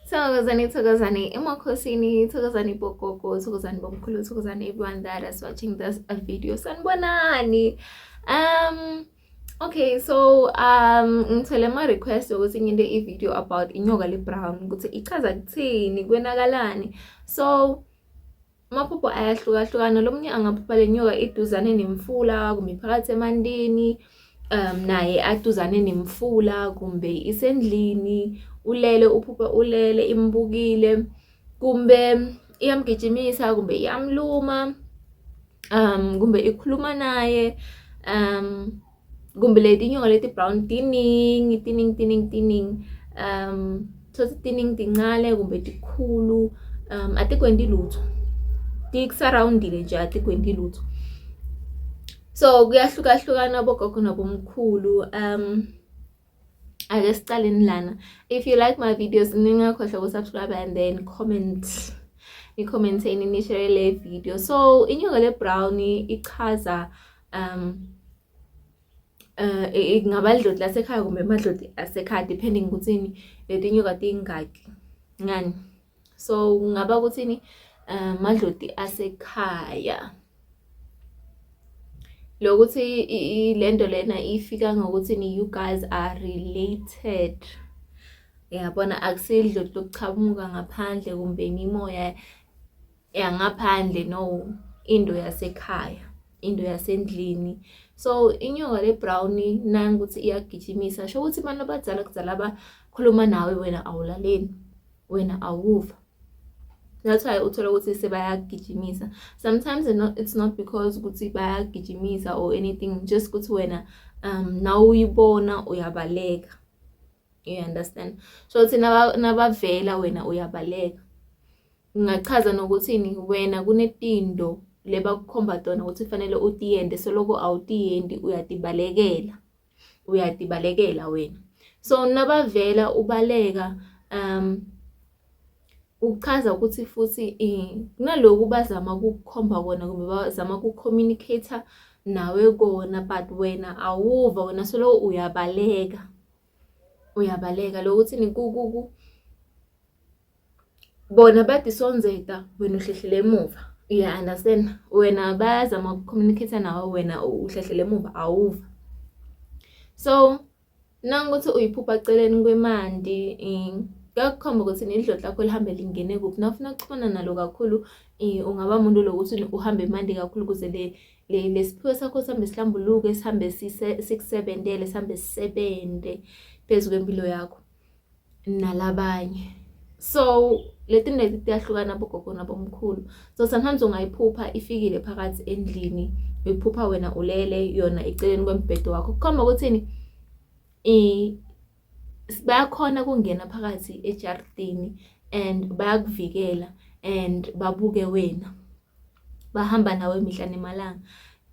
Thokozani emakhosini, thokozani bogogo, thokozani bomkhulu, thokozani everyone that is watching this video. Sanibonani. Okay, so ngithole ma request ukuthi nginde i-video about inyoka le-brown ukuthi ichaza kuthini, kwenakalani. So amaphupho ayahlukahlukana. Lomunye angaphupha le nyoka iduzane nemfula kumbe phakathi emandini, naye aduzane nemfula kumbe isendlini, ulele uphuphe ulele imbukile, kumbe iyamgijimisa kumbe iyamluma, kumbe ikhuluma naye, kumbe leti nyoka leti brown tining, so tining tincane kumbe tikhulu, atikwendi lutho, tik-surround-ile nje atikwendi lutho. So kuyahlukahlukana bogogo nabomkhulu. Ake sicaleni lana. If you like my videos, ningakhohlwa ukusubscribe and then comment. Ni-commenteni ni-share le video. So inyoka le-brown ichaza ingaba idloti lasekhaya kumbe amadloti asekhaya depending ukuthini leti nyoka tingaki ngani. So ngaba ukuthini amadloti asekhaya. Lokuthi lento lena ifika ngokuthi you guys are related. Yabona akusidloti lokuchamuka ngaphandle kumbe imoya yangaphandle, no, into yasekhaya, into yasendlini. So inyoka le-brown nangu ukuthi iyagijimisa, sho ukuthi abantu abadala kudala abakhuluma nawe wena awulaleli, wena awuva. That's why uthola ukuthi sebayagijimisa. Sometimes it's not because ukuthi bayagijimisa or anything, just ukuthi wena now uyibona uyabaleka. You understand? So uthi nabavela wena uyabaleka. Ngachaza nokuthini wena kunetindo lebakukhomba tona ukuthi kufanele utiyende, soloko awutiyendi uyatibalekela wena. So nabavela ubaleka uchaza ukuthi futhi kunaloku bazama ukukhomba kona kumbe bazama ukucommunicate nawe kona, but wena awuva, wena solo uyabaleka lokuthi nikuku bona badisonzeka wena uhlehlele emuva. You understand? Wena bazama ukucommunicate nawe, wena uhlehlele emuva awuva. So nangokuthi uyiphupha celeni kwemandi, kuyakhomba ukuthi idloti lakho lihambe lingene kuphi. Nawufuna ukuxhumana nalo kakhulu, ungaba umuntu lokuthi uhambe emandi kakhulu ukuze lesiphiwo sakho sihambe sihlambuluke, sihambe sikusebentele, sihambe sisebente phezu kwempilo yakho nalabanye. So leti neti tiyahlukana bogogo nabomkhulu. So sometimes ungayiphupha ifikile phakathi endlini, uyiphupha wena ulele yona eceleni kwembhedo wakho, kukhomba ukuthini bayakhona kungena phakathi ejardini and bayakuvikela and babuke wena, bahamba nawe mihla nemalanga.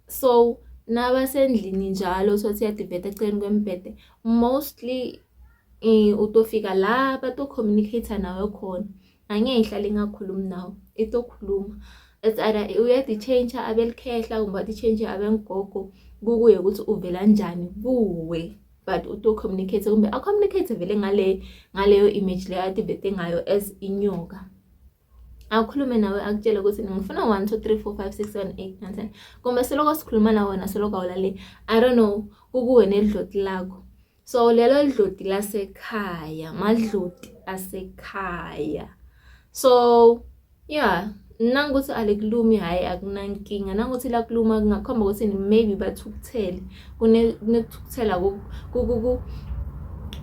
So nabasendlini njalo so siyadiveta eceleni kwembhede, mostly utofika la bato-communicate nawe khona, angeke ihlale ingakhulumi nawe, itokhuluma. It's either uyadi-change abelikhehla kumbe adi-change abengogo, kukuye ukuthi uvela njani kuwe, but uto-communicate kumbe a-communicate vele ngaleyo image leyo adivete ngayo as inyoka. Akhulume nawe akutshela ukuthi ngifuna 1 2 3 4 5 6 7 8 9 10 kumbe seloko sikhuluma nawe wena seloko awulale, I don't know, kukuwe nedloti lakho. So lelo dloti lasekhaya, madloti asekhaya. So yeah, nangokuthi alikulumi hayi akunankinga, nangokuthi lakuluma kungakhomba ukuthi maybe bathukuthele, kunethukuthela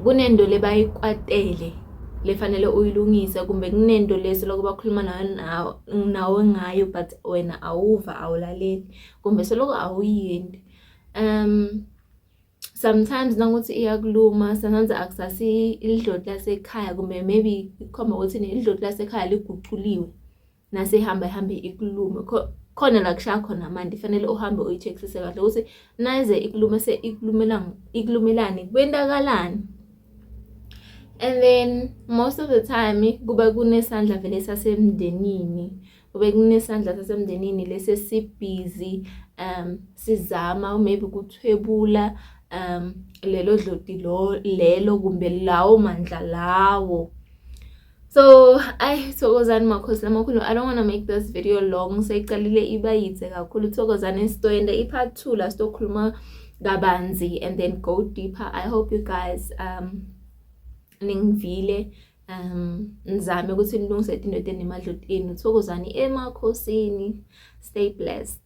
kunendo lebayikwatele lefanele uyilungise, kumbe kunendo lesoloko bakhuluma nawe ngayo but wena awuva awulaleli kumbe seloko awuyendi. Sometimes nangokuthi iyakuluma, sometimes akusasi idloti lasekhaya kumbe maybe ikhomba ukuthi idloti lasekhaya liguquliwe nasehamba ikulume khona la kushaya khona amandi, fanele uhambe uyicheckisise kahle ukuthi nayize ikulume ikulumelani kwendakalani. And then most of the time kuba kunesandla vele sasemndenini, kube kunesandla sasemndenini lesesibhizi sizama maybe kuthwebula lelo dloti lelo kumbe lawo mandla lawo So Thokozani makhosi lamakhulu, I don't want to make this video long. Seyicalile iba yithe kakhulu. Thokozani sitoyenda i-part 2 la sitokhuluma kabanzi and then go deeper. I hope you guys ningivile nizame ukuthi nilungise into enemadloti enu. Thokozani emakhosini. Stay blessed.